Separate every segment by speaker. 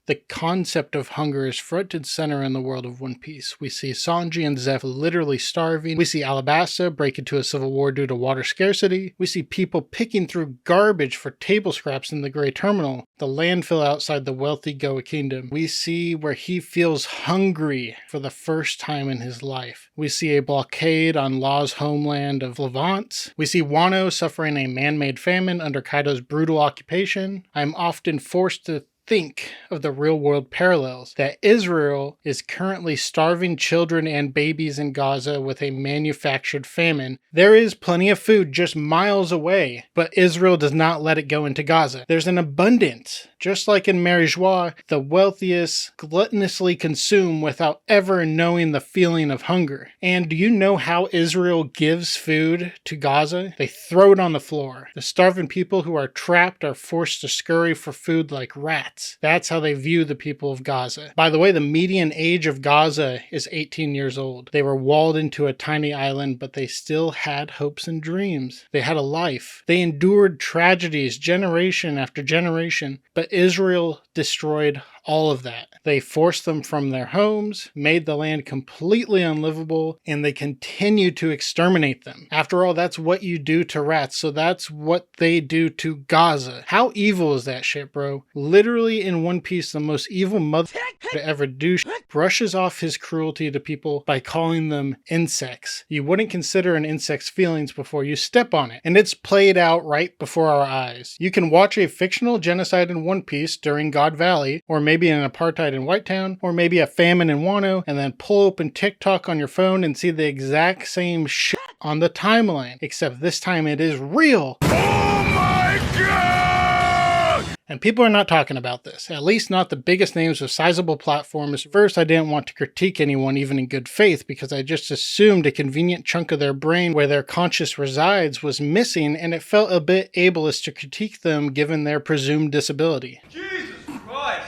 Speaker 1: the concept of hunger is front and center in the world of One Piece. We see Sanji and Zeph literally starving. We see Alabasta break into a civil war due to water scarcity. We see people picking through garbage for table scraps in the Grey Terminal, the landfill outside the wealthy Goa Kingdom. We see where he feels hungry for the first time in his life. We see a blockade on Law's homeland of Levant. We see Wano suffering a man-made famine under Kaido's brutal occupation. I'm often forced to think of the real-world parallels, that Israel is currently starving children and babies in Gaza with a manufactured famine. There is plenty of food just miles away, but Israel does not let it go into Gaza. There's an abundance. Just like in Mary Joie, the wealthiest gluttonously consume without ever knowing the feeling of hunger. And do you know how Israel gives food to Gaza? They throw it on the floor. The starving people who are trapped are forced to scurry for food like rats. That's how they view the people of Gaza. By the way, the median age of Gaza is 18 years old. They were walled into a tiny island, but they still had hopes and dreams. They had a life. They endured tragedies generation after generation, but Israel destroyed all of that. They forced them from their homes, made the land completely unlivable, and they continue to exterminate them. After all, that's what you do to rats, so that's what they do to Gaza. How evil is that shit, bro? Literally in One Piece, the most evil mother to ever do brushes off his cruelty to people by calling them insects. You wouldn't consider an insect's feelings before you step on it, and it's played out right before our eyes. You can watch a fictional genocide in One Piece during God Valley, or maybe an apartheid in Whitetown, or maybe a famine in Wano, and then pull open TikTok on your phone and see the exact same shit on the timeline, except this time it is real. Oh my god! And people are not talking about this, at least not the biggest names with sizable platforms. First, I didn't want to critique anyone even in good faith because I just assumed a convenient chunk of their brain where their conscience resides was missing, and it felt a bit ableist to critique them given their presumed disability.
Speaker 2: Jesus Christ!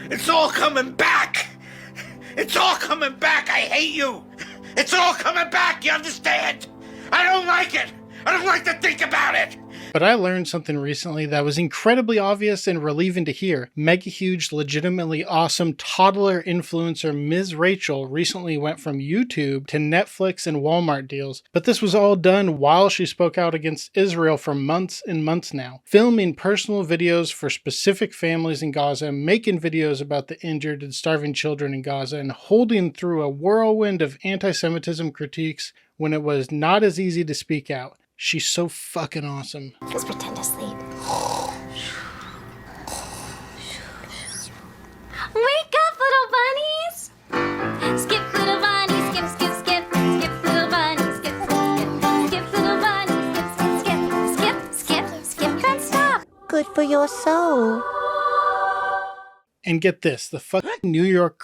Speaker 2: It's all coming back! It's all coming back! I hate you! It's all coming back, you understand? I don't like it! I don't like to think about it!
Speaker 1: But I learned something recently that was incredibly obvious and relieving to hear. Mega huge, legitimately awesome toddler influencer Ms. Rachel recently went from YouTube to Netflix and Walmart deals, but this was all done while she spoke out against Israel for months and months now, filming personal videos for specific families in Gaza, making videos about the injured and starving children in Gaza, and holding through a whirlwind of anti-Semitism critiques when it was not as easy to speak out. She's so fucking awesome.
Speaker 3: Let's pretend to sleep. Wake up, little bunnies! Skip, little bunny, skip, skip, skip. Skip, little bunny, skip, skip. Skip, little bunny, skip, skip, skip. Skip, skip, don't stop. Good for your soul.
Speaker 1: And get this, the fucking the New York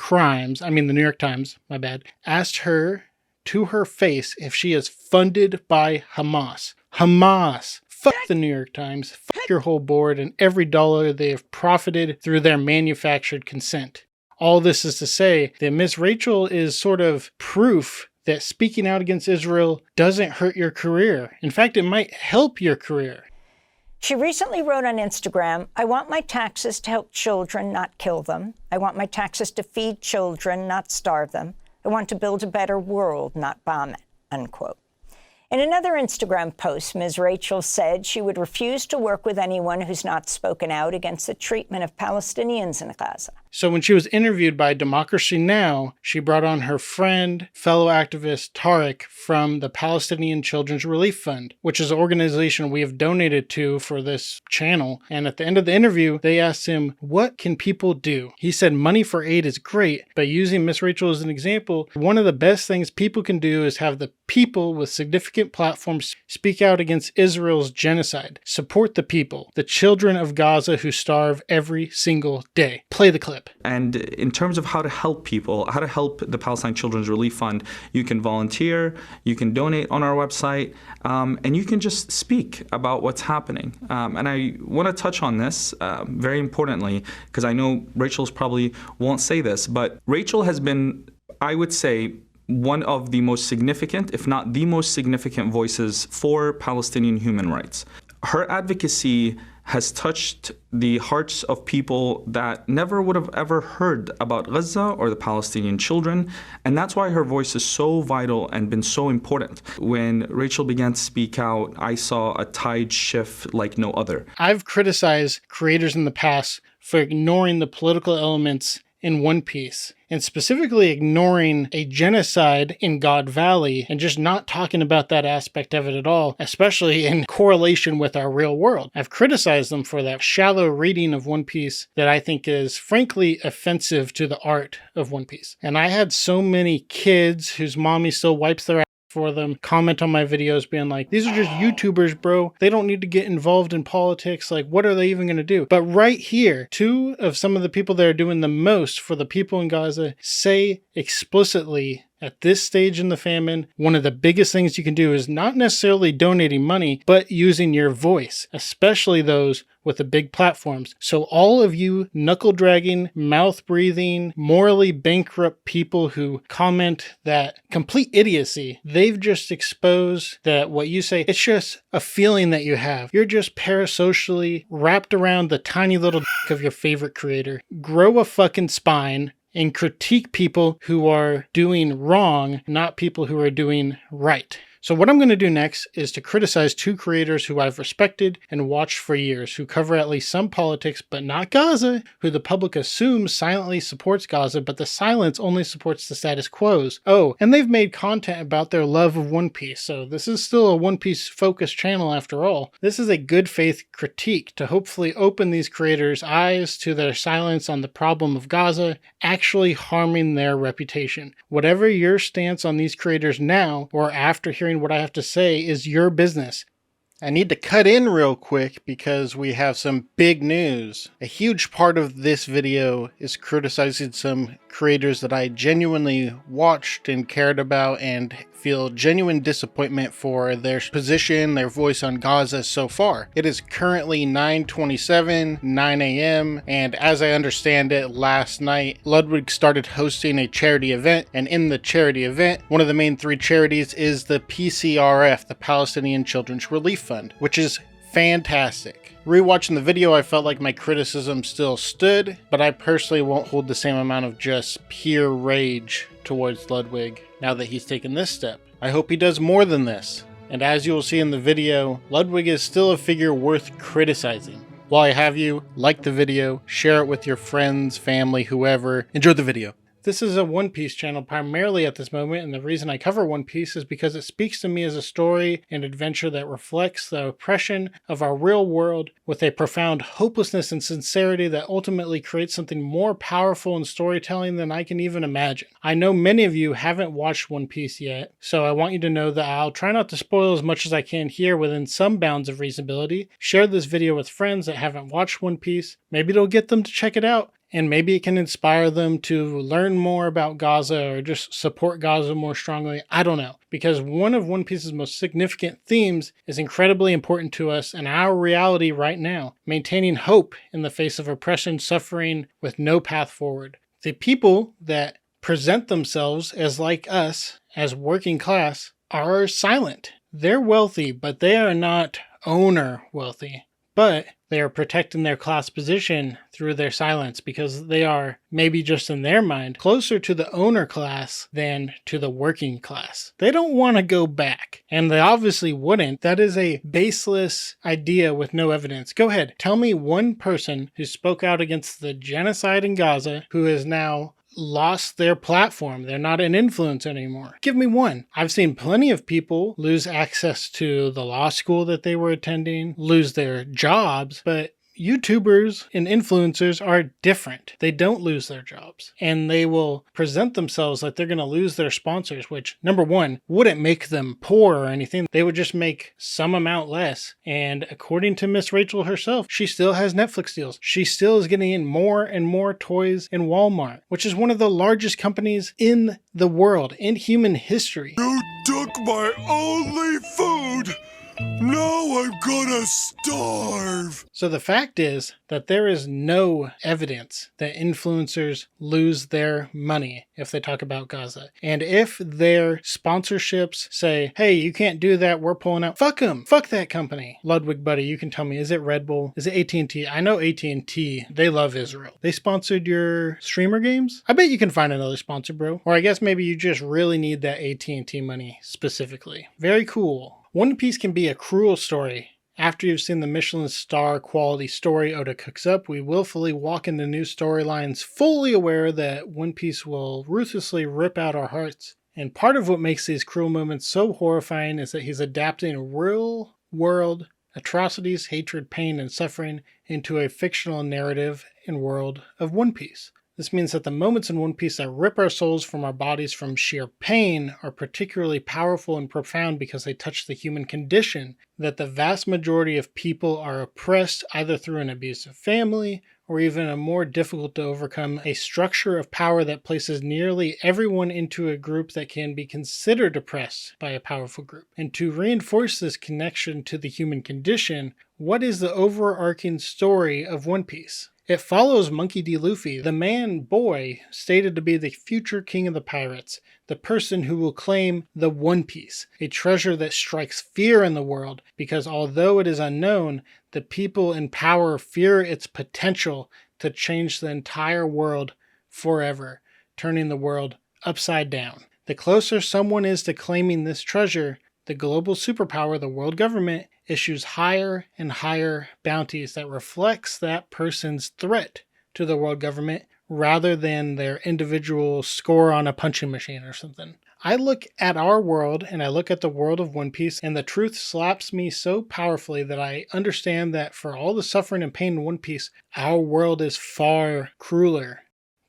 Speaker 1: Times, my bad, asked her to her face if she is funded by Hamas. Hamas! Fuck the New York Times, fuck your whole board and every dollar they have profited through their manufactured consent. All this is to say that Miss Rachel is sort of proof that speaking out against Israel doesn't hurt your career. In fact, it might help your career.
Speaker 4: She recently wrote on Instagram, "I want my taxes to help children, not kill them. I want my taxes to feed children, not starve them. I want to build a better world, not bomb it," unquote. In another Instagram post, Ms. Rachel said she would refuse to work with anyone who's not spoken out against the treatment of Palestinians in Gaza.
Speaker 1: So when she was interviewed by Democracy Now!, she brought on her friend, fellow activist Tariq from the Palestinian Children's Relief Fund, which is an organization we have donated to for this channel. And at the end of the interview, they asked him, what can people do? He said money for aid is great, but using Miss Rachel as an example, one of the best things people can do is have the people with significant platforms speak out against Israel's genocide. Support the people, the children of Gaza who starve every single day. Play the clip.
Speaker 5: And in terms of how to help people, how to help the Palestine Children's Relief Fund, you can volunteer, you can donate on our website, and you can just speak about what's happening. And I want to touch on this very importantly, because I know Rachel's probably won't say this, but Rachel has been, I would say, one of the most significant, if not the most significant voices for Palestinian human rights. Her advocacy has touched the hearts of people that never would have ever heard about Gaza or the Palestinian children. And that's why her voice is so vital and been so important. When Rachel began to speak out, I saw a tide shift like no other.
Speaker 1: I've criticized creators in the past for ignoring the political elements in One Piece, and specifically ignoring a genocide in God Valley and just not talking about that aspect of it at all, especially in correlation with our real world. I've criticized them for that shallow reading of One Piece that I think is frankly offensive to the art of One Piece. And I had so many kids whose mommy still wipes their for them comment on my videos being like, these are just YouTubers, bro. They don't need to get involved in politics. Like, what are they even going to do? But right here, two of some of the people that are doing the most for the people in Gaza say explicitly, at this stage in the famine, one of the biggest things you can do is not necessarily donating money, but using your voice, especially those with the big platforms. So all of you knuckle-dragging, mouth-breathing, morally bankrupt people who comment that complete idiocy, they've just exposed that what you say, it's just a feeling that you have. You're just parasocially wrapped around the tiny little dick of your favorite creator. Grow a fucking spine and critique people who are doing wrong, not people who are doing right. So what I'm going to do next is to criticize two creators who I've respected and watched for years, who cover at least some politics, but not Gaza, who the public assumes silently supports Gaza, but the silence only supports the status quos. Oh, and they've made content about their love of One Piece, so this is still a One Piece focused channel after all. This is a good faith critique to hopefully open these creators' eyes to their silence on the problem of Gaza actually harming their reputation. Whatever your stance on these creators now or after hearing what I have to say is your business. I need to cut in real quick because we have some big news. A huge part of this video is criticizing some creators that I genuinely watched and cared about and feel genuine disappointment for their position, their voice on Gaza so far. It is currently 9:27, 9 a.m. and as I understand it, last night Ludwig started hosting a charity event, and in the charity event, one of the main three charities is the PCRF, the Palestinian Children's Relief Fund, which is fantastic. Rewatching the video, I felt like my criticism still stood, but I personally won't hold the same amount of just pure rage towards Ludwig now that he's taken this step. I hope he does more than this. And as you will see in the video, Ludwig is still a figure worth criticizing. While I have you, like the video, share it with your friends, family, whoever. Enjoy the video. This is a One Piece channel primarily at this moment, and the reason I cover One Piece is because it speaks to me as a story and adventure that reflects the oppression of our real world with a profound hopelessness and sincerity that ultimately creates something more powerful in storytelling than I can even imagine. I know many of you haven't watched One Piece yet, so I want you to know that I'll try not to spoil as much as I can here within some bounds of reasonability. Share this video with friends that haven't watched One Piece. Maybe it'll get them to check it out. And maybe it can inspire them to learn more about Gaza or just support Gaza more strongly. I don't know. Because one of One Piece's most significant themes is incredibly important to us and our reality right now. Maintaining hope in the face of oppression, suffering, with no path forward. The people that present themselves as like us, as working class, are silent. They're wealthy, but they are not owner wealthy. But they are protecting their class position through their silence because they are, maybe just in their mind, closer to the owner class than to the working class. They don't want to go back, and they obviously wouldn't. That is a baseless idea with no evidence. Go ahead, tell me one person who spoke out against the genocide in Gaza who is now lost their platform. They're not an influence anymore. Give me one. I've seen plenty of people lose access to the law school that they were attending, lose their jobs, but YouTubers and influencers are different. They don't lose their jobs, and they will present themselves like they're going to lose their sponsors, which, number one, wouldn't make them poor or anything. They would just make some amount less. And according to Miss Rachel herself, she still has Netflix deals. She still is getting in more and more toys in Walmart, which is one of the largest companies in the world, in human history.
Speaker 2: You took my only food,
Speaker 6: Now I'm gonna starve.
Speaker 1: So the fact is that there is no evidence that influencers lose their money if they talk about Gaza. And if their sponsorships say, hey, you can't do that, we're pulling out, fuck them, fuck that company. Ludwig, buddy, you can tell me, is it Red Bull? Is it AT&T? I know AT&T, they love Israel. They sponsored your streamer games? I bet you can find another sponsor, bro. Or I guess maybe you just really need that AT&T money specifically. Very cool. One Piece can be a cruel story. After you've seen the Michelin star quality story Oda cooks up, we willfully walk into new storylines fully aware that One Piece will ruthlessly rip out our hearts. And part of what makes these cruel moments so horrifying is that he's adapting real world atrocities, hatred, pain, and suffering into a fictional narrative and world of One Piece. This means that the moments in One Piece that rip our souls from our bodies from sheer pain are particularly powerful and profound because they touch the human condition, that the vast majority of people are oppressed either through an abusive family or even a more difficult to overcome a structure of power that places nearly everyone into a group that can be considered oppressed by a powerful group. And to reinforce this connection to the human condition, what is the overarching story of One Piece? It follows Monkey D. Luffy, the man-boy stated to be the future king of the pirates, the person who will claim the One Piece, a treasure that strikes fear in the world because although it is unknown, the people in power fear its potential to change the entire world forever, turning the world upside down. The closer someone is to claiming this treasure, the global superpower, the world government, issues higher and higher bounties that reflects that person's threat to the world government rather than their individual score on a punching machine or something. I look at our world and I look at the world of One Piece and the truth slaps me so powerfully that I understand that for all the suffering and pain in One Piece, our world is far crueler.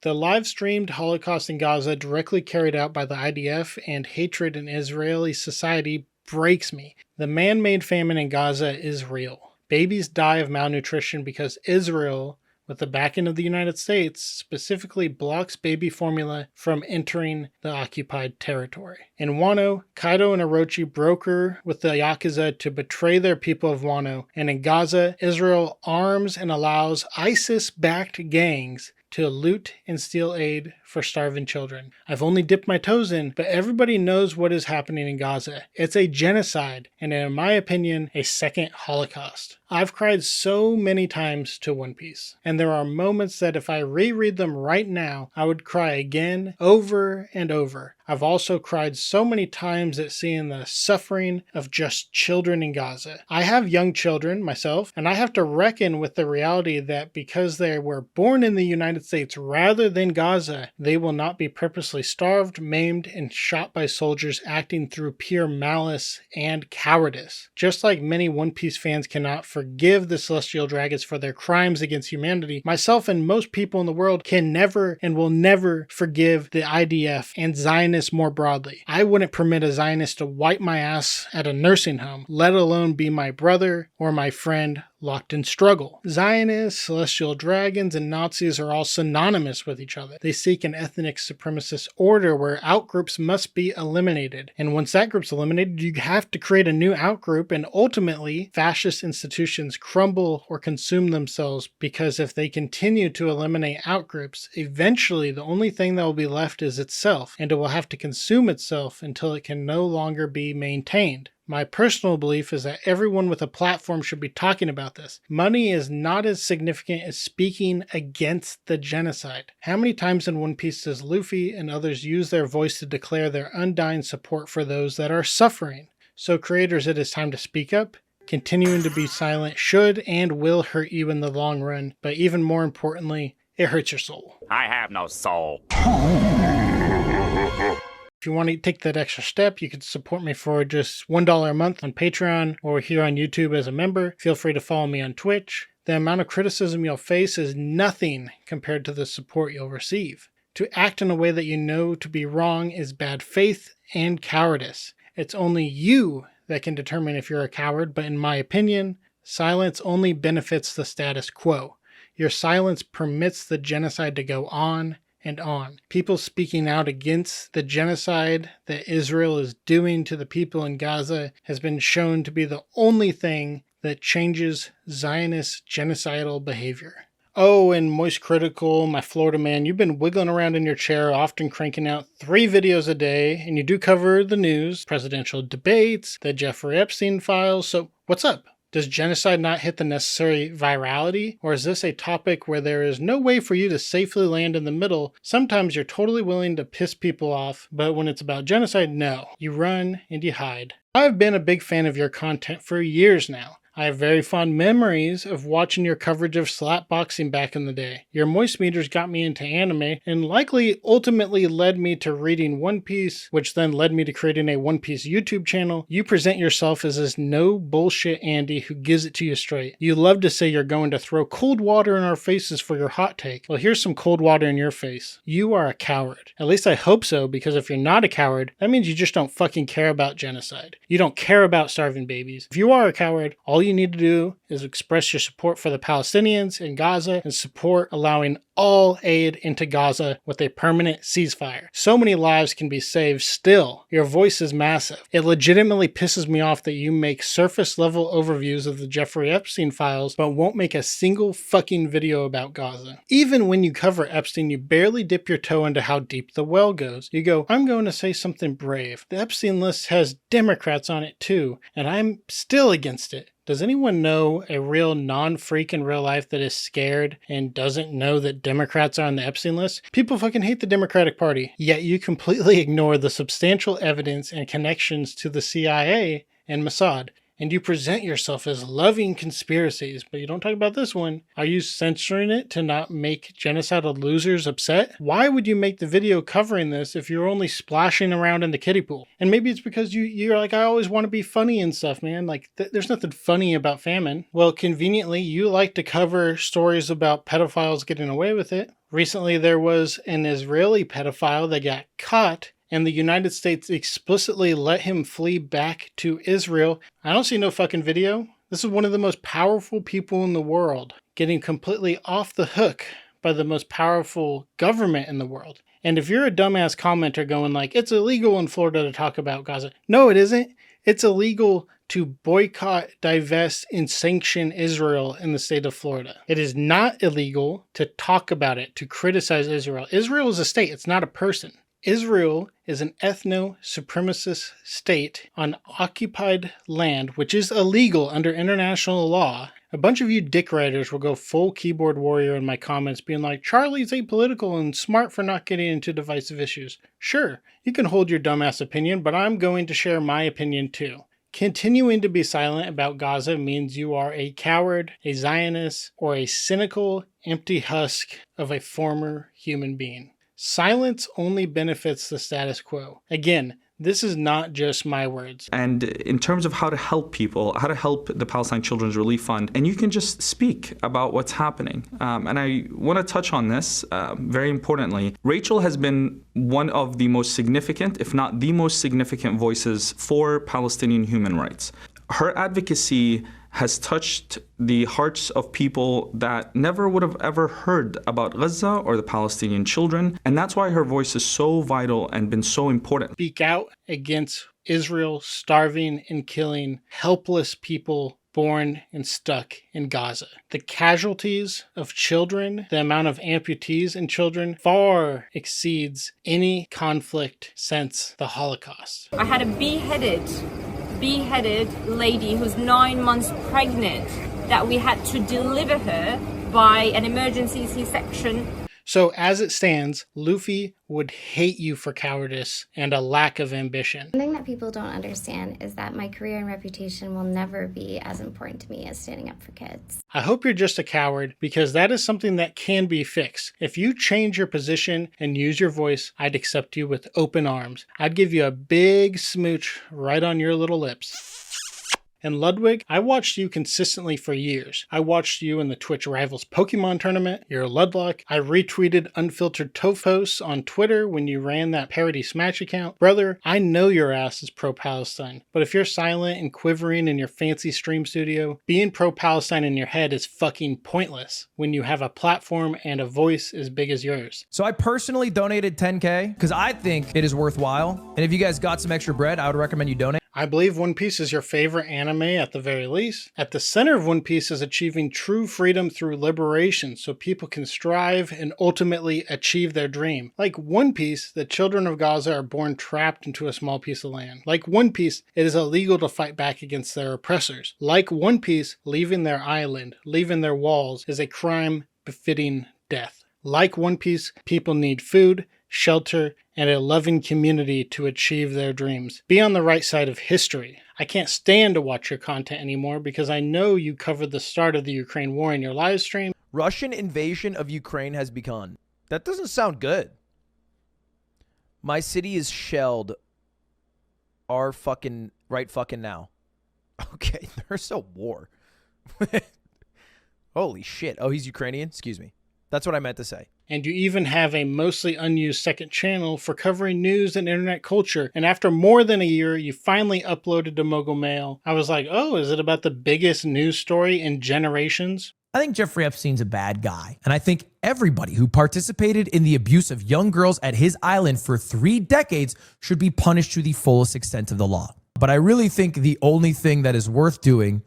Speaker 1: The live-streamed Holocaust in Gaza directly carried out by the IDF and hatred in Israeli society breaks me. The man-made famine in Gaza is real. Babies die of malnutrition because Israel, with the backing of the United States, specifically blocks baby formula from entering the occupied territory. In Wano, Kaido and Orochi broker with the Yakuza to betray their people of Wano, and in Gaza, Israel arms and allows ISIS-backed gangs to loot and steal aid for starving children. I've only dipped my toes in, but everybody knows what is happening in Gaza. It's a genocide, and in my opinion, a second Holocaust. I've cried so many times to One Piece, and there are moments that if I reread them right now, I would cry again, over and over. I've also cried so many times at seeing the suffering of just children in Gaza. I have young children myself, and I have to reckon with the reality that because they were born in the United States rather than Gaza, they will not be purposely starved, maimed, and shot by soldiers acting through pure malice and cowardice. Just like many One Piece fans cannot forgive the Celestial Dragons for their crimes against humanity, myself and most people in the world can never and will never forgive the IDF and Zionists more broadly. I wouldn't permit a Zionist to wipe my ass at a nursing home, let alone be my brother or my friend locked in struggle. Zionists, Celestial Dragons, and Nazis are all synonymous with each other. They seek an ethnic supremacist order where outgroups must be eliminated. And once that group's eliminated, you have to create a new outgroup, and ultimately, fascist institutions crumble or consume themselves because if they continue to eliminate outgroups, eventually the only thing that will be left is itself, and it will have to consume itself until it can no longer be maintained. My personal belief is that everyone with a platform should be talking about this. Money is not as significant as speaking against the genocide. How many times in One Piece does Luffy and others use their voice to declare their undying support for those that are suffering? So creators, it is time to speak up. Continuing to be silent should and will hurt you in the long run, but even more importantly, it hurts your soul.
Speaker 7: I have no soul.
Speaker 1: If you want to take that extra step, you can support me for just $1 a month on Patreon or here on YouTube as a member. Feel free to follow me on Twitch. The amount of criticism you'll face is nothing compared to the support you'll receive. To act in a way that you know to be wrong is bad faith and cowardice. It's only you that can determine if you're a coward, but in my opinion, silence only benefits the status quo. Your silence permits the genocide to go on and on. People speaking out against the genocide that Israel is doing to the people in Gaza has been shown to be the only thing that changes Zionist genocidal behavior. Oh, and Moist Critical, my Florida man, you've been wiggling around in your chair, often cranking out 3 videos a day, and you do cover the news, presidential debates, the Jeffrey Epstein files, so what's up? Does genocide not hit the necessary virality? Or is this a topic where there is no way for you to safely land in the middle? Sometimes you're totally willing to piss people off, but when it's about genocide, no. You run and you hide. I've been a big fan of your content for years now. I have very fond memories of watching your coverage of slapboxing back in the day. Your moist meters got me into anime and likely ultimately led me to reading One Piece, which then led me to creating a One Piece YouTube channel. You present yourself as this no bullshit Andy who gives it to you straight. You love to say you're going to throw cold water in our faces for your hot take. Well, here's some cold water in your face. You are a coward. At least I hope so, because if you're not a coward, that means you just don't fucking care about genocide. You don't care about starving babies. If you are a coward, all you need to do is express your support for the Palestinians in Gaza and support allowing all aid into Gaza with a permanent ceasefire. So many lives can be saved still. Your voice is massive. It legitimately pisses me off that you make surface level overviews of the Jeffrey Epstein files but won't make a single fucking video about Gaza. Even when you cover Epstein, you barely dip your toe into how deep the well goes. You go, I'm going to say something brave. The Epstein list has Democrats on it too, and I'm still against it. Does anyone know a real non-freak in real life that is scared and doesn't know that Democrats are on the Epstein list? People fucking hate the Democratic Party, yet you completely ignore the substantial evidence and connections to the CIA and Mossad. And you present yourself as loving conspiracies, but you don't talk about this one. Are you censoring it to not make genocidal losers upset? Why would you make the video covering this if you're only splashing around in the kiddie pool? And maybe it's because you're like, I always want to be funny and stuff, man. Like, there's nothing funny about famine. Well, conveniently, you like to cover stories about pedophiles getting away with it. Recently, there was an Israeli pedophile that got caught, and the United States explicitly let him flee back to Israel. I don't see no fucking video. This is one of the most powerful people in the world getting completely off the hook by the most powerful government in the world. And if you're a dumbass commenter going like, it's illegal in Florida to talk about Gaza. No, it isn't. It's illegal to boycott, divest, and sanction Israel in the state of Florida. It is not illegal to talk about it, to criticize Israel. Israel is a state. It's not a person. Israel is an ethno-supremacist state on occupied land, which is illegal under international law. A bunch of you dick writers will go full keyboard warrior in my comments being like, Charlie's apolitical and smart for not getting into divisive issues. Sure, you can hold your dumbass opinion, but I'm going to share my opinion too. Continuing to be silent about Gaza means you are a coward, a Zionist, or a cynical, empty husk of a former human being. Silence only benefits the status quo. Again, this is not just my words.
Speaker 5: And in terms of how to help people, how to help the Palestine Children's Relief Fund, and you can just speak about what's happening. And I want to touch on this very importantly. Rachel has been one of the most significant, if not the most significant voices for Palestinian human rights. Her advocacy has touched the hearts of people that never would have ever heard about Gaza or the Palestinian children. And that's why her voice is so vital and been so important.
Speaker 1: Speak out against Israel starving and killing helpless people born and stuck in Gaza. The casualties of children, the amount of amputees in children far exceeds any conflict since the Holocaust.
Speaker 7: I had a beheaded lady who's 9 months pregnant that we had to deliver her by an emergency C-section.
Speaker 1: So as it stands, Luffy would hate you for cowardice and a lack of ambition.
Speaker 3: One thing that people don't understand is that my career and reputation will never be as important to me as standing up for kids.
Speaker 1: I hope you're just a coward, because that is something that can be fixed. If you change your position and use your voice, I'd accept you with open arms. I'd give you a big smooch right on your little lips. And Ludwig, I watched you consistently for years. I watched you in the Twitch Rivals Pokemon tournament, your Ludlock. I retweeted unfiltered Tofos on Twitter when you ran that parody Smash account. Brother, I know your ass is pro-Palestine, but if you're silent and quivering in your fancy stream studio, being pro-Palestine in your head is fucking pointless when you have a platform and a voice as big as yours.
Speaker 8: So I personally donated 10K because I think it is worthwhile. And if you guys got some extra bread, I would recommend you donate.
Speaker 1: I believe One Piece is your favorite anime at the very least. At the center of One Piece is achieving true freedom through liberation so people can strive and ultimately achieve their dream. Like One Piece, the children of Gaza are born trapped into a small piece of land. Like One Piece, it is illegal to fight back against their oppressors. Like One Piece, leaving their island, leaving their walls is a crime befitting death. Like One Piece, people need food, shelter, and a loving community to achieve their dreams. Be on the right side of history. I can't stand to watch your content anymore because I know you covered the start of the Ukraine war in your live stream.
Speaker 8: Russian invasion of Ukraine has begun. That doesn't sound good. My city is shelled. Right fucking now. Okay, there's a war. Holy shit. Oh, he's Ukrainian? Excuse me. That's what I meant to say.
Speaker 1: And you even have a mostly unused second channel for covering news and internet culture. And after more than a year, you finally uploaded to Mogul Mail. I was like, oh, is it about the biggest news story in generations?
Speaker 8: I think Jeffrey Epstein's a bad guy. And I think everybody who participated in the abuse of young girls at his island for 3 decades should be punished to the fullest extent of the law. But I really think the only thing that is worth doing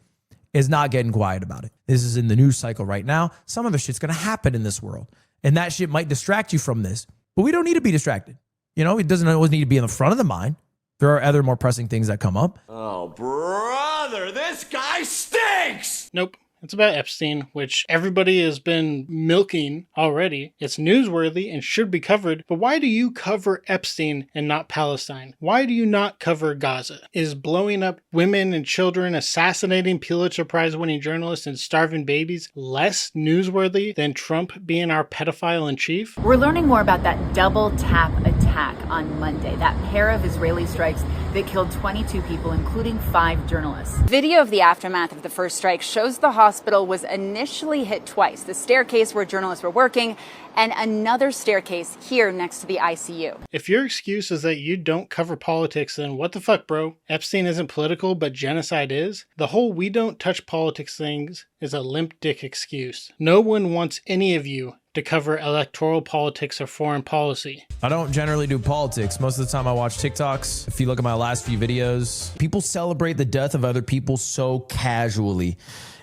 Speaker 8: is not getting quiet about it. This is in the news cycle right now. Some other shit's going to happen in this world. And that shit might distract you from this. But we don't need to be distracted. You know, it doesn't always need to be in the front of the mind. There are other more pressing things that come up.
Speaker 2: Oh, brother, this guy stinks!
Speaker 1: Nope. It's about Epstein, which everybody has been milking already. It's newsworthy and should be covered, but why do you cover Epstein and not Palestine? Why do you not cover Gaza? Is blowing up women and children, assassinating Pulitzer Prize winning journalists, and starving babies less newsworthy than Trump being our pedophile in chief?
Speaker 9: We're learning more about that double tap attack on Monday, that pair of Israeli strikes that killed 22 people, including 5 journalists.
Speaker 10: Video of the aftermath of the first strike shows the hospital was initially hit twice. The staircase where journalists were working and another staircase here next to the ICU.
Speaker 1: If your excuse is that you don't cover politics, then what the fuck, bro? Epstein isn't political, but genocide is? The whole we don't touch politics things is a limp dick excuse. No one wants any of you to cover electoral politics or foreign policy.
Speaker 8: I don't generally do politics. Most of the time I watch TikToks. If you look at my last few videos, people celebrate the death of other people so casually.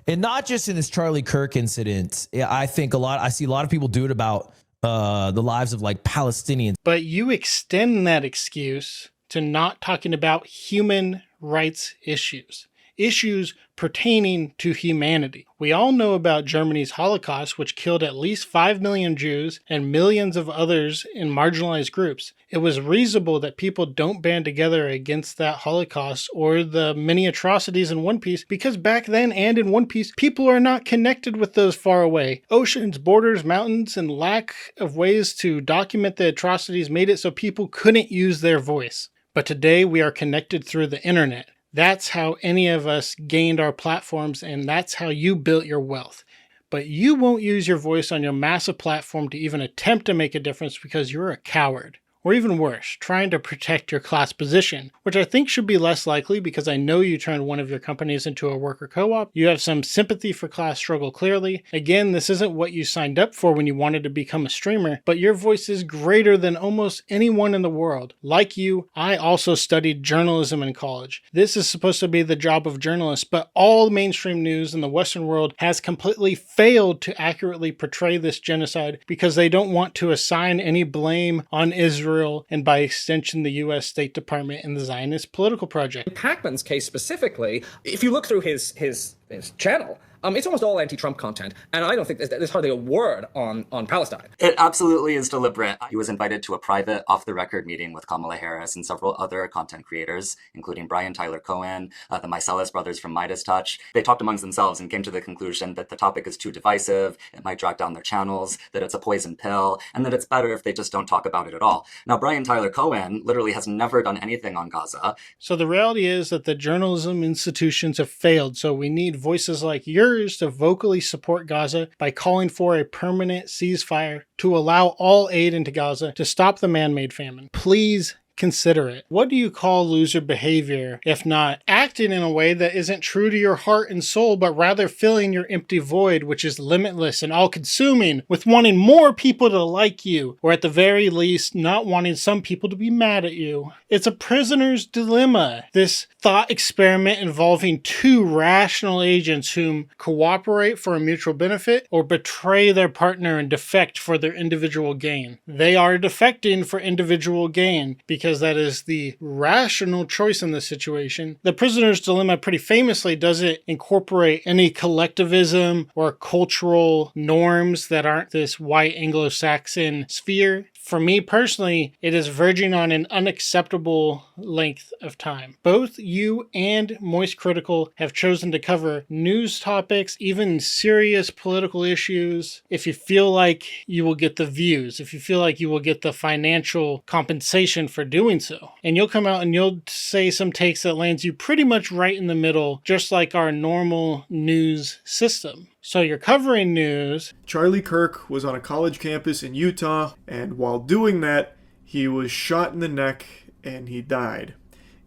Speaker 8: And not just in this Charlie Kirk incident. I think I see a lot of people do it about the lives of like Palestinians.
Speaker 1: But you extend that excuse to not talking about human rights issues. Issues pertaining to humanity. We all know about Germany's Holocaust, which killed at least 5 million Jews and millions of others in marginalized groups. It was reasonable that people don't band together against that Holocaust or the many atrocities in One Piece, because back then and in One Piece, people are not connected with those far away. Oceans, borders, mountains, and lack of ways to document the atrocities made it so people couldn't use their voice. But today we are connected through the internet. That's how any of us gained our platforms, and that's how you built your wealth. But you won't use your voice on your massive platform to even attempt to make a difference because you're a coward. Or even worse, trying to protect your class position, which I think should be less likely because I know you turned one of your companies into a worker co-op. You have some sympathy for class struggle clearly. Again, this isn't what you signed up for when you wanted to become a streamer, but your voice is greater than almost anyone in the world. Like you, I also studied journalism in college. This is supposed to be the job of journalists, but all mainstream news in the Western world has completely failed to accurately portray this genocide because they don't want to assign any blame on Israel and by extension the U.S. State Department and the Zionist political project.
Speaker 11: In Pac-Man's case specifically, if you look through his channel, it's almost all anti-Trump content, and I don't think there's hardly a word on Palestine.
Speaker 12: It absolutely is deliberate. He was invited to a private, off-the-record meeting with Kamala Harris and several other content creators, including Brian Tyler Cohen, the Mycelis brothers from Midas Touch. They talked amongst themselves and came to the conclusion that the topic is too divisive, it might drag down their channels, that it's a poison pill, and that it's better if they just don't talk about it at all. Now, Brian Tyler Cohen literally has never done anything on Gaza.
Speaker 1: So the reality is that the journalism institutions have failed, so we need voices like yours to vocally support Gaza by calling for a permanent ceasefire to allow all aid into Gaza to stop the man-made famine. Please consider it. What do you call loser behavior if not acting in a way that isn't true to your heart and soul, but rather filling your empty void, which is limitless and all-consuming, with wanting more people to like you, or at the very least, not wanting some people to be mad at you? It's a prisoner's dilemma, this thought experiment involving two rational agents whom cooperate for a mutual benefit or betray their partner and defect for their individual gain. They are defecting for individual gain because that is the rational choice in this situation. The prisoner's dilemma pretty famously doesn't incorporate any collectivism or cultural norms that aren't this white Anglo-Saxon sphere. For me personally, it is verging on an unacceptable length of time. Both you and Moist Critical have chosen to cover news topics, even serious political issues, if you feel like you will get the views, if you feel like you will get the financial compensation for doing so. And you'll come out and you'll say some takes that lands you pretty much right in the middle, just like our normal news system. So you're covering news.
Speaker 13: Charlie Kirk was on a college campus in Utah, and while doing that, he was shot in the neck and he died.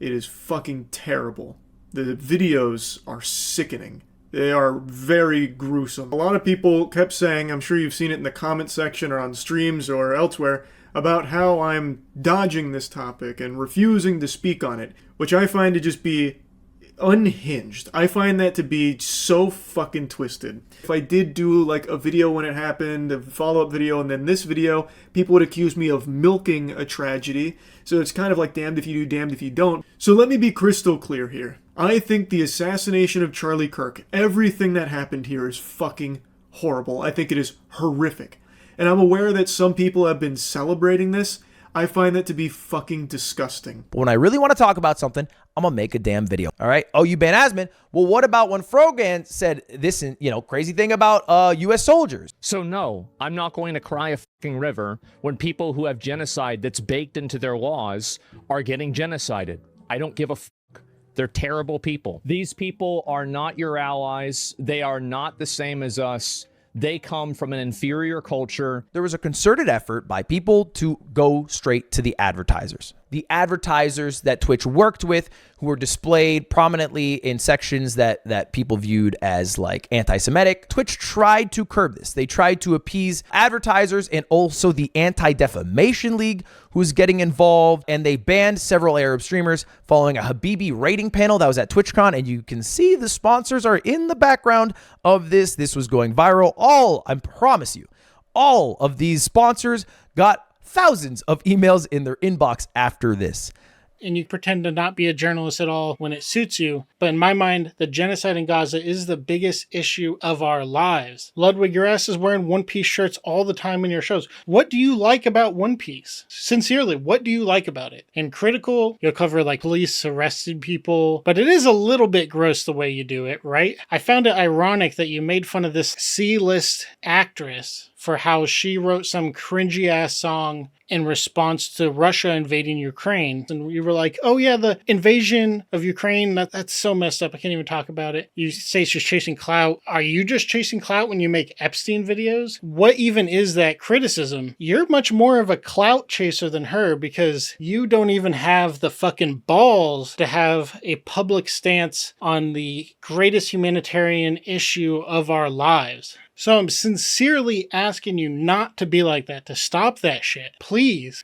Speaker 13: It is fucking terrible. The videos are sickening. They are very gruesome. A lot of people kept saying, I'm sure you've seen it in the comment section or on streams or elsewhere, about how I'm dodging this topic and refusing to speak on it, which I find to just be unhinged. I find that to be so fucking twisted. If I did do like a video when it happened, a follow-up video, and then this video, people would accuse me of milking a tragedy. So it's kind of like damned if you do, damned if you don't. So let me be crystal clear here. I think the assassination of Charlie Kirk, everything that happened here is fucking horrible. I think it is horrific. And I'm aware that some people have been celebrating this. I find that to be fucking disgusting.
Speaker 8: But when I really want to talk about something, I'm going to make a damn video. All right. Oh, you ban Asman. Well, what about when Frogan said this, crazy thing about U.S. soldiers?
Speaker 14: So no, I'm not going to cry a fucking river when people who have genocide that's baked into their laws are getting genocided. I don't give a fuck. They're terrible people. These people are not your allies. They are not the same as us. They come from an inferior culture.
Speaker 8: There was a concerted effort by people to go straight to the advertisers. The advertisers that Twitch worked with, who were displayed prominently in sections that people viewed as like anti-Semitic. Twitch tried to curb this. They tried to appease advertisers and also the Anti-Defamation League, who's getting involved, and they banned several Arab streamers following a Habibi rating panel that was at TwitchCon, and you can see the sponsors are in the background of this. This was going viral. I promise you, all of these sponsors got thousands of emails in their inbox after this.
Speaker 1: And you pretend to not be a journalist at all when it suits you. But in my mind, the genocide in Gaza is the biggest issue of our lives. Ludwig, your ass is wearing One Piece shirts all the time in your shows. What do you like about One Piece? Sincerely, what do you like about it? And Critical, you'll cover like police arrested people, but it is a little bit gross the way you do it, right? I found it ironic that you made fun of this C-list actress for how she wrote some cringy ass song in response to Russia invading Ukraine. And you were like, oh yeah, the invasion of Ukraine, that's so messed up. I can't even talk about it. You say she's chasing clout. Are you just chasing clout when you make Epstein videos? What even is that criticism? You're much more of a clout chaser than her because you don't even have the fucking balls to have a public stance on the greatest humanitarian issue of our lives. So I'm sincerely asking you not to be like that, to stop that shit. Please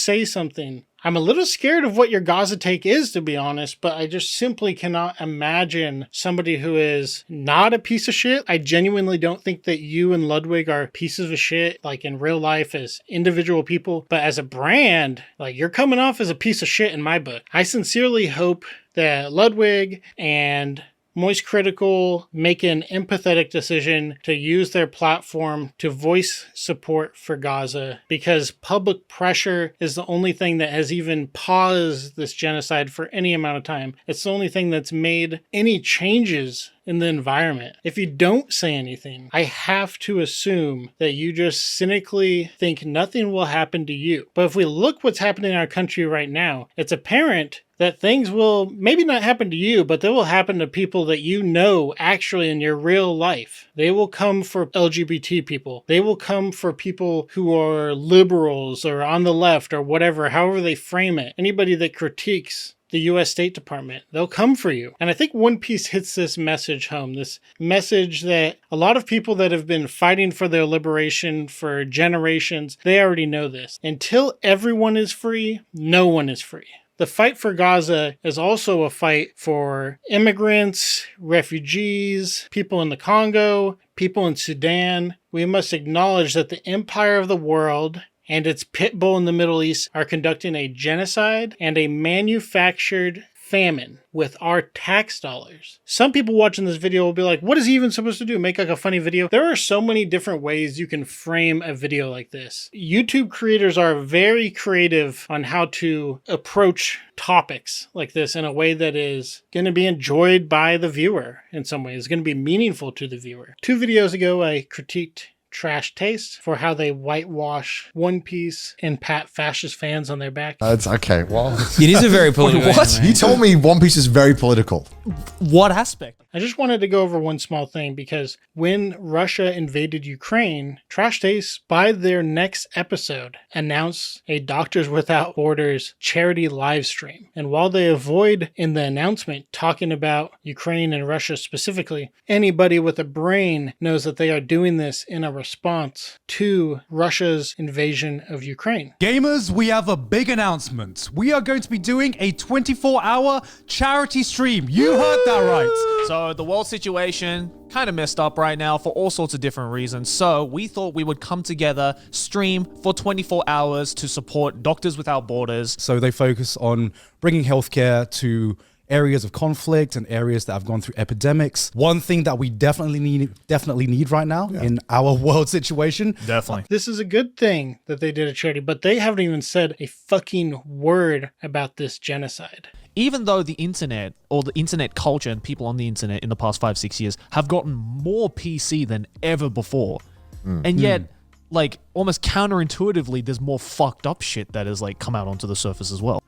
Speaker 1: say something. I'm a little scared of what your Gaza take is, to be honest, but I just simply cannot imagine somebody who is not a piece of shit. I genuinely don't think that you and Ludwig are pieces of shit, like in real life as individual people, but as a brand, like you're coming off as a piece of shit in my book. I sincerely hope that Ludwig and Moist Critical make an empathetic decision to use their platform to voice support for Gaza because public pressure is the only thing that has even paused this genocide for any amount of time. It's the only thing that's made any changes in the environment. If you don't say anything, I have to assume that you just cynically think nothing will happen to you. But if we look what's happening in our country right now, it's apparent that things will maybe not happen to you, but they will happen to people that you know actually in your real life. They will come for LGBT people. They will come for people who are liberals or on the left or whatever, however they frame it. Anybody that critiques the U.S. State Department, they'll come for you. And I think One Piece hits this message home, this message that a lot of people that have been fighting for their liberation for generations, they already know this. Until everyone is free, no one is free. The fight for Gaza is also a fight for immigrants, refugees, people in the Congo, people in Sudan. We must acknowledge that the empire of the world and its pit bull in the Middle East are conducting a genocide and a manufactured famine with our tax dollars. Some people watching this video will be like, what is he even supposed to do? Make like a funny video? There are so many different ways you can frame a video like this. YouTube creators are very creative on how to approach topics like this in a way that is going to be enjoyed by the viewer in some way. It's going to be meaningful to the viewer. 2 videos ago, I critiqued Trash Taste for how they whitewash One Piece and pat fascist fans on their back.
Speaker 15: That's okay. Well,
Speaker 16: it is a very political.
Speaker 15: Wait, what? You told me One Piece is very political.
Speaker 16: What aspect?
Speaker 1: I just wanted to go over one small thing because when Russia invaded Ukraine, Trash Taste, by their next episode, announced a Doctors Without Borders charity live stream. And while they avoid in the announcement talking about Ukraine and Russia specifically, anybody with a brain knows that they are doing this in a response to Russia's invasion of Ukraine.
Speaker 17: Gamers, we have a big announcement. We are going to be doing a 24-hour charity stream. You heard that right.
Speaker 16: So the world situation kind of messed up right now for all sorts of different reasons. So we thought we would come together, stream for 24 hours to support Doctors Without Borders.
Speaker 17: So they focus on bringing healthcare to areas of conflict and areas that have gone through epidemics. One thing that we definitely need right now in our world situation.
Speaker 16: Definitely.
Speaker 1: This is a good thing that they did a charity, but they haven't even said a fucking word about this genocide.
Speaker 16: Even though the internet or the internet culture and people on the internet in the past 5-6 years have gotten more PC than ever before. And yet, like, almost counterintuitively, there's more fucked up shit that has like come out onto the surface as well.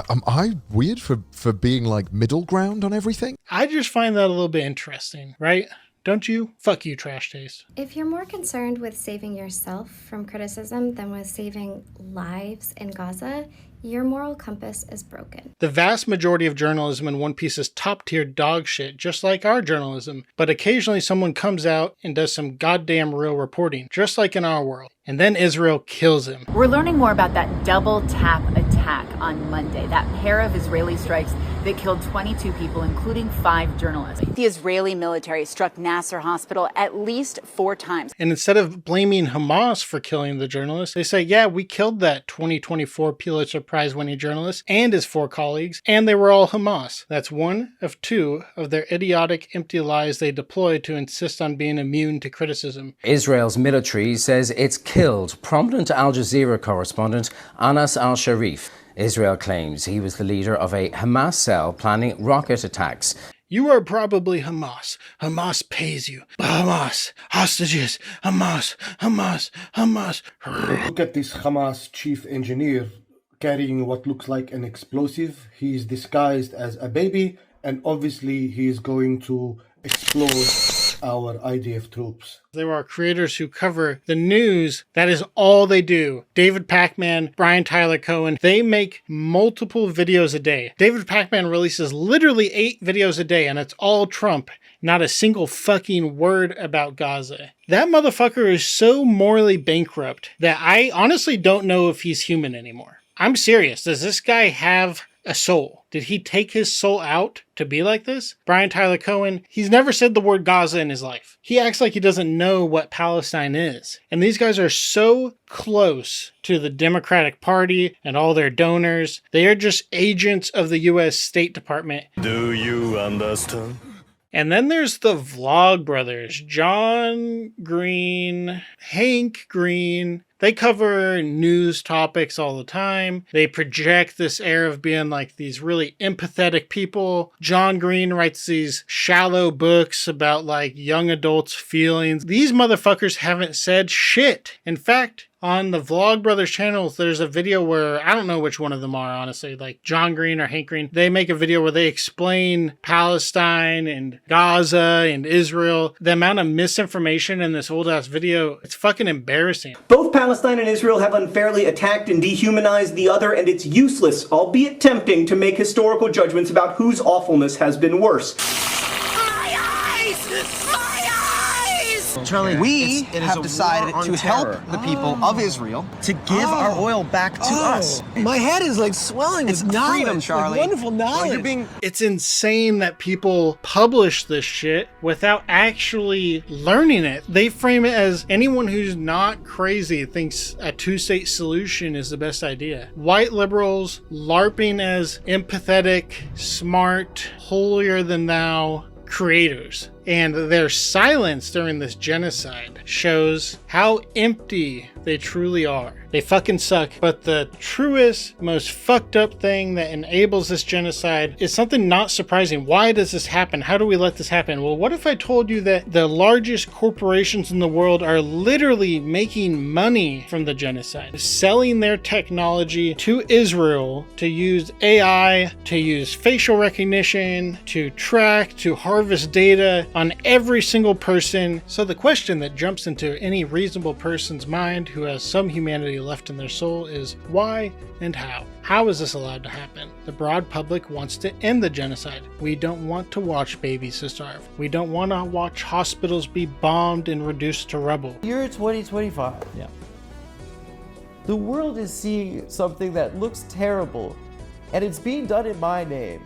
Speaker 15: Am I weird for being like middle ground on everything?
Speaker 1: I just find that a little bit interesting, right? Don't you? Fuck you, Trash Taste.
Speaker 3: If you're more concerned with saving yourself from criticism than with saving lives in Gaza, your moral compass is broken.
Speaker 1: The vast majority of journalism in One Piece is top-tier dog shit, just like our journalism. But occasionally someone comes out and does some goddamn real reporting, just like in our world. And then Israel kills him.
Speaker 9: We're learning more about that double tap attack on Monday, that pair of Israeli strikes that killed 22 people, including 5 journalists.
Speaker 10: The Israeli military struck Nasser Hospital at least 4 times.
Speaker 1: And instead of blaming Hamas for killing the journalist, they say, yeah, we killed that 2024 Pulitzer Prize-winning journalist and his 4 colleagues, and they were all Hamas. That's one of 2 of their idiotic, empty lies they deploy to insist on being immune to criticism.
Speaker 18: Israel's military says it's killed prominent Al Jazeera correspondent Anas al-Sharif. Israel claims he was the leader of a Hamas cell planning rocket attacks.
Speaker 1: You are probably Hamas. Hamas pays you. Hamas, hostages, Hamas, Hamas, Hamas.
Speaker 19: Look at this Hamas chief engineer carrying what looks like an explosive. He is disguised as a baby, and obviously he is going to explode our IDF troops.
Speaker 1: There are creators who cover the news. That is all they do. David Pacman, Brian Tyler Cohen, they make multiple videos a day. David Pacman releases literally 8 videos a day, and it's all Trump. Not a single fucking word about Gaza. That motherfucker is so morally bankrupt that I honestly don't know if he's human anymore. I'm serious. Does this guy have a soul? Did he take his soul out to be like this? Brian Tyler Cohen, he's never said the word Gaza in his life. He acts like he doesn't know what Palestine is. And these guys are so close to the Democratic Party and all their donors. They are just agents of the U.S. State Department.
Speaker 6: Do you understand?
Speaker 1: And then there's the Vlog Brothers, John Green, Hank Green. They cover news topics all the time. They project this air of being like these really empathetic people. John Green writes these shallow books about like young adults' feelings. These motherfuckers haven't said shit. In fact, on the Vlog Brothers channels, there's a video where, I don't know which one of them are, honestly, like John Green or Hank Green. They make a video where they explain Palestine and Gaza and Israel. The amount of misinformation in this old-ass video, it's fucking embarrassing.
Speaker 20: Both Palestine and Israel have unfairly attacked and dehumanized the other, and it's useless, albeit tempting, to make historical judgments about whose awfulness has been worse.
Speaker 21: Charlie, we have decided to help the people of Israel to give our oil back to us.
Speaker 22: My head is like swelling.
Speaker 21: It's
Speaker 22: with knowledge,
Speaker 21: freedom, Charlie.
Speaker 22: Like wonderful knowledge.
Speaker 1: It's insane that people publish this shit without actually learning it. They frame it as anyone who's not crazy thinks a two-state solution is the best idea. White liberals LARPing as empathetic, smart, holier-than-thou creators. And their silence during this genocide shows how empty they truly are. They fucking suck. But the truest, most fucked up thing that enables this genocide is something not surprising. Why does this happen? How do we let this happen? Well, what if I told you that the largest corporations in the world are literally making money from the genocide, selling their technology to Israel to use AI, to use facial recognition, to track, to harvest data on every single person. So the question that jumps into any reasonable person's mind who has some humanity left in their soul is why and how? How is this allowed to happen? The broad public wants to end the genocide. We don't want to watch babies to starve. We don't want to watch hospitals be bombed and reduced to rubble.
Speaker 22: Year 2025.
Speaker 1: Yeah.
Speaker 22: The world is seeing something that looks terrible, and it's being done in my name.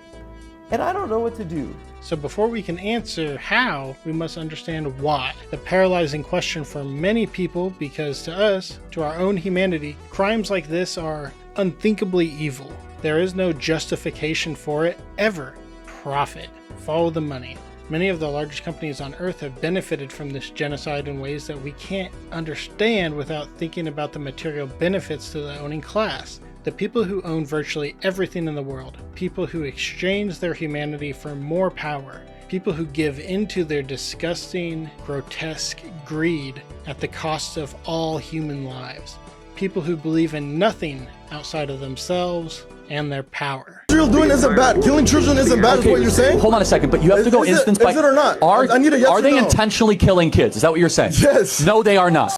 Speaker 22: And I don't know what to do.
Speaker 1: So before we can answer how, we must understand why. The paralyzing question for many people, because to us, to our own humanity, crimes like this are unthinkably evil. There is no justification for it, ever. Profit. Follow the money. Many of the largest companies on Earth have benefited from this genocide in ways that we can't understand without thinking about the material benefits to the owning class. The people who own virtually everything in the world, people who exchange their humanity for more power, people who give into their disgusting, grotesque greed at the cost of all human lives, people who believe in nothing outside of themselves and their power.
Speaker 23: Israel doing isn't bad. Killing children isn't bad, is what you're saying?
Speaker 24: Hold on a second, but you have to go instance by...
Speaker 23: Is it or not?
Speaker 24: Are,
Speaker 23: I need a yes
Speaker 24: are
Speaker 23: or
Speaker 24: they
Speaker 23: no.
Speaker 24: intentionally killing kids? Is that what you're saying?
Speaker 23: Yes.
Speaker 24: No, they are not.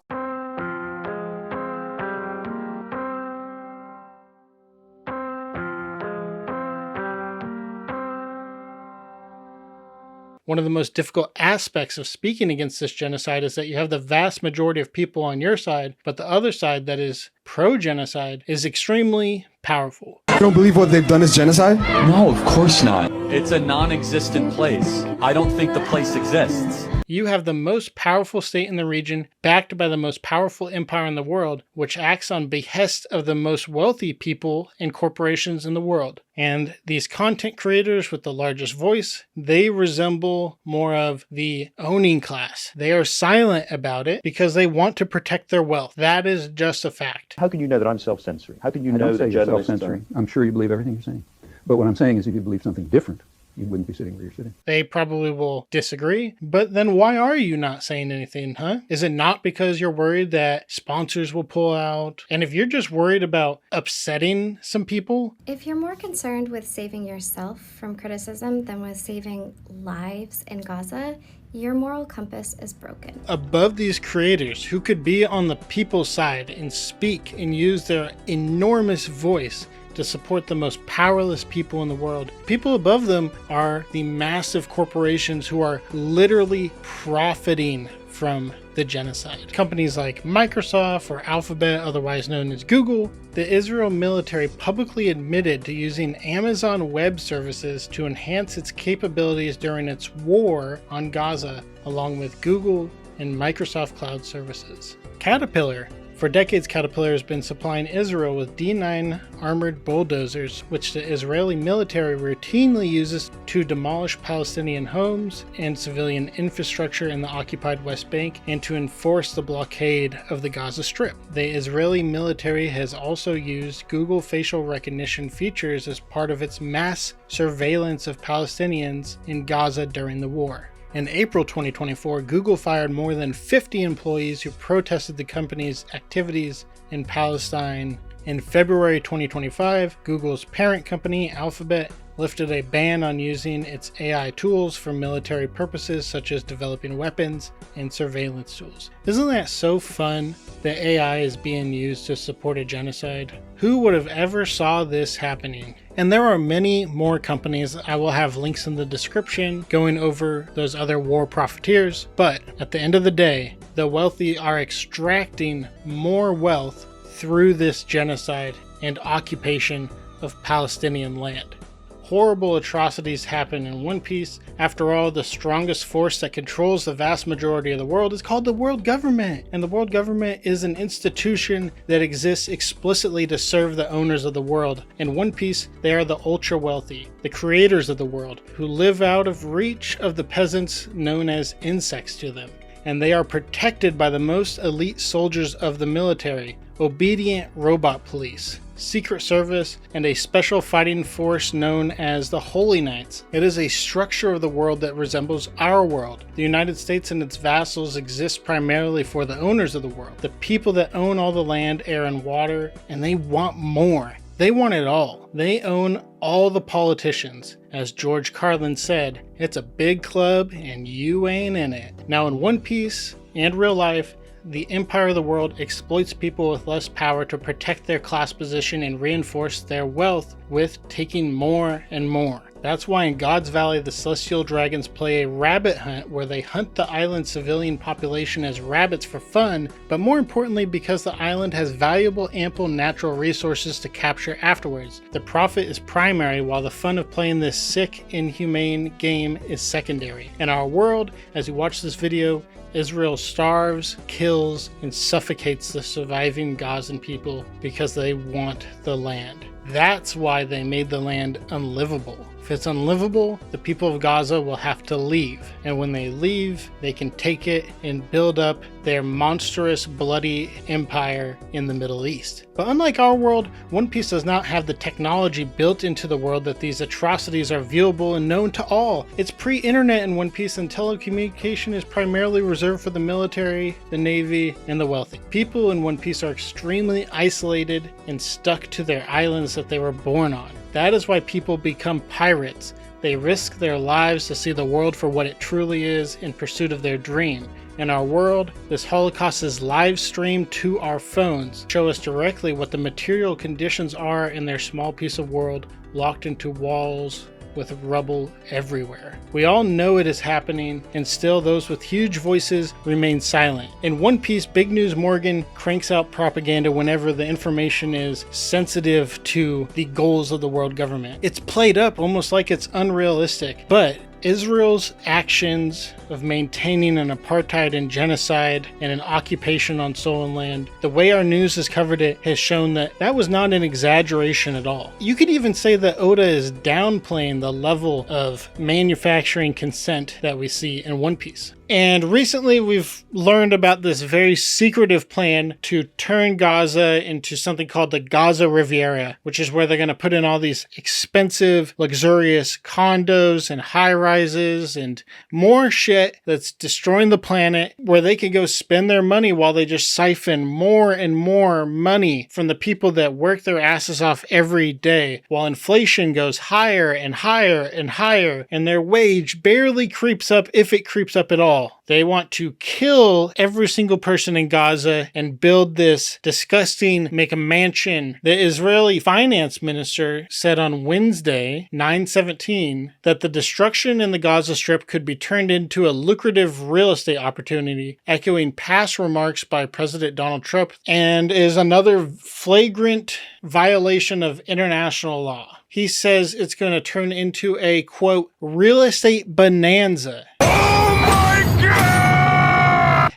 Speaker 1: One of the most difficult aspects of speaking against this genocide is that you have the vast majority of people on your side, but the other side that is pro-genocide is extremely powerful.
Speaker 23: You don't believe what they've done is genocide?
Speaker 24: No, of course not. It's a non-existent place. I don't think the place exists.
Speaker 1: You have the most powerful state in the region, backed by the most powerful empire in the world, which acts on behest of the most wealthy people and corporations in the world. And these content creators with the largest voice, they resemble more of the owning class. They are silent about it because they want to protect their wealth. That is just a fact.
Speaker 25: How can you know that I'm self-censoring? How can you know that
Speaker 26: you're
Speaker 25: journalists
Speaker 26: self-censoring. I'm sure you believe everything you're saying. But what I'm saying is if you believe something different, you wouldn't be sitting where you're sitting.
Speaker 1: They probably will disagree, but then why are you not saying anything, huh? Is it not because you're worried that sponsors will pull out? And if you're just worried about upsetting some people?
Speaker 3: If you're more concerned with saving yourself from criticism than with saving lives in Gaza, your moral compass is broken.
Speaker 1: Above these creators who could be on the people's side and speak and use their enormous voice to support the most powerless people in the world. People above them are the massive corporations who are literally profiting from the genocide. Companies like Microsoft or Alphabet, otherwise known as Google, the Israel military publicly admitted to using Amazon Web Services to enhance its capabilities during its war on Gaza, along with Google and Microsoft Cloud Services. Caterpillar. For decades, Caterpillar has been supplying Israel with D9 armored bulldozers, which the Israeli military routinely uses to demolish Palestinian homes and civilian infrastructure in the occupied West Bank and to enforce the blockade of the Gaza Strip. The Israeli military has also used Google facial recognition features as part of its mass surveillance of Palestinians in Gaza during the war. In April 2024, Google fired more than 50 employees who protested the company's activities in Palestine. In February 2025, Google's parent company, Alphabet, lifted a ban on using its AI tools for military purposes such as developing weapons and surveillance tools. Isn't that so fun that AI is being used to support a genocide? Who would have ever saw this happening? And there are many more companies. I will have links in the description going over those other war profiteers, but at the end of the day, the wealthy are extracting more wealth through this genocide and occupation of Palestinian land. Horrible atrocities happen in One Piece. After all, the strongest force that controls the vast majority of the world is called the world government. And the world government is an institution that exists explicitly to serve the owners of the world. In One Piece, they are the ultra wealthy, the creators of the world, who live out of reach of the peasants known as insects to them. And they are protected by the most elite soldiers of the military, obedient robot police, Secret Service, and a special fighting force known as the Holy Knights. It is a structure of the world that resembles our world. The United States and its vassals exist primarily for the owners of the world, the people that own all the land, air, and water, and they want more. They want it all. They own all the politicians. As George Carlin said, it's a big club and you ain't in it. Now in One Piece and real life, the empire of the world exploits people with less power to protect their class position and reinforce their wealth with taking more and more. That's why in God's Valley, the celestial dragons play a rabbit hunt where they hunt the island's civilian population as rabbits for fun, but more importantly because the island has valuable, ample natural resources to capture afterwards. The profit is primary while the fun of playing this sick, inhumane game is secondary. In our world, as you watch this video, Israel starves, kills, and suffocates the surviving Gazan people because they want the land. That's why they made the land unlivable. If it's unlivable, the people of Gaza will have to leave. And when they leave, they can take it and build up their monstrous, bloody empire in the Middle East. But unlike our world, One Piece does not have the technology built into the world that these atrocities are viewable and known to all. It's pre-internet in One Piece, and telecommunication is primarily reserved for the military, the navy, and the wealthy. People in One Piece are extremely isolated and stuck to their islands that they were born on. That is why people become pirates. They risk their lives to see the world for what it truly is in pursuit of their dream. In our world, this Holocaust is live streamed to our phones, show us directly what the material conditions are in their small piece of world, locked into walls with rubble everywhere. We all know it is happening, and still those with huge voices remain silent. In One Piece, Big News Morgan cranks out propaganda whenever the information is sensitive to the goals of the world government. It's played up almost like it's unrealistic, but Israel's actions of maintaining an apartheid and genocide and an occupation on stolen land, the way our news has covered it has shown that that was not an exaggeration at all. You could even say that Oda is downplaying the level of manufacturing consent that we see in One Piece. And recently we've learned about this very secretive plan to turn Gaza into something called the Gaza Riviera, which is where they're going to put in all these expensive, luxurious condos and high-rises and more shit that's destroying the planet, where they can go spend their money while they just siphon more and more money from the people that work their asses off every day, while inflation goes higher and higher and higher, and their wage barely creeps up, if it creeps up at all. all. They want to kill every single person in Gaza and build this disgusting make a mansion. The Israeli finance minister said on Wednesday, 9/17, that the destruction in the Gaza Strip could be turned into a lucrative real estate opportunity, echoing past remarks by President Donald Trump, and is another flagrant violation of international law. He says it's going to turn into a, quote, real estate bonanza.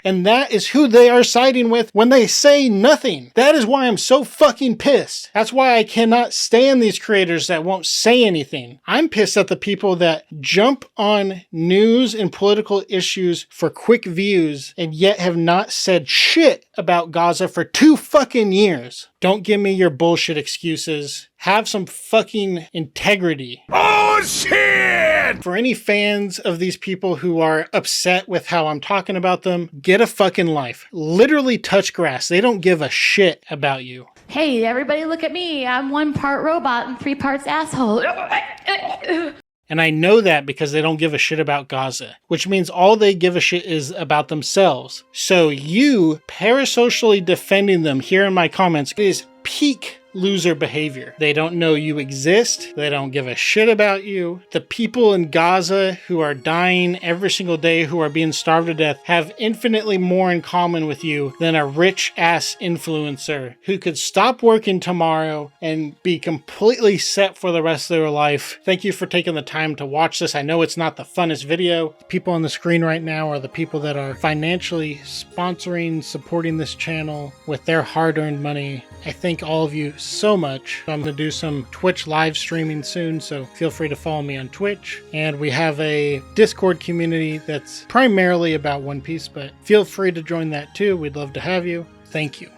Speaker 1: And that is who they are siding with when they say nothing. That is why I'm so fucking pissed. That's why I cannot stand these creators that won't say anything. I'm pissed at the people that jump on news and political issues for quick views and yet have not said shit about Gaza for 2 fucking years. Don't give me your bullshit excuses. Have some fucking integrity. Oh, shit! For any fans of these people who are upset with how I'm talking about them, get a fucking life. Literally touch grass. They don't give a shit about you.
Speaker 2: Hey, everybody look at me. I'm 1 part robot and 3 parts asshole.
Speaker 1: And I know that because they don't give a shit about Gaza, which means all they give a shit is about themselves. So you parasocially defending them here in my comments is peak loser behavior. They don't know you exist. They don't give a shit about you. The people in Gaza who are dying every single day, who are being starved to death, have infinitely more in common with you than a rich ass influencer who could stop working tomorrow and be completely set for the rest of their life. Thank you for taking the time to watch this. I know it's not the funnest video. People on the screen right now are the people that are financially sponsoring, supporting this channel with their hard-earned money. I thank all of you so much. I'm going to do some Twitch live streaming soon, so feel free to follow me on Twitch. And we have a Discord community that's primarily about One Piece, but feel free to join that too. We'd love to have you. Thank you.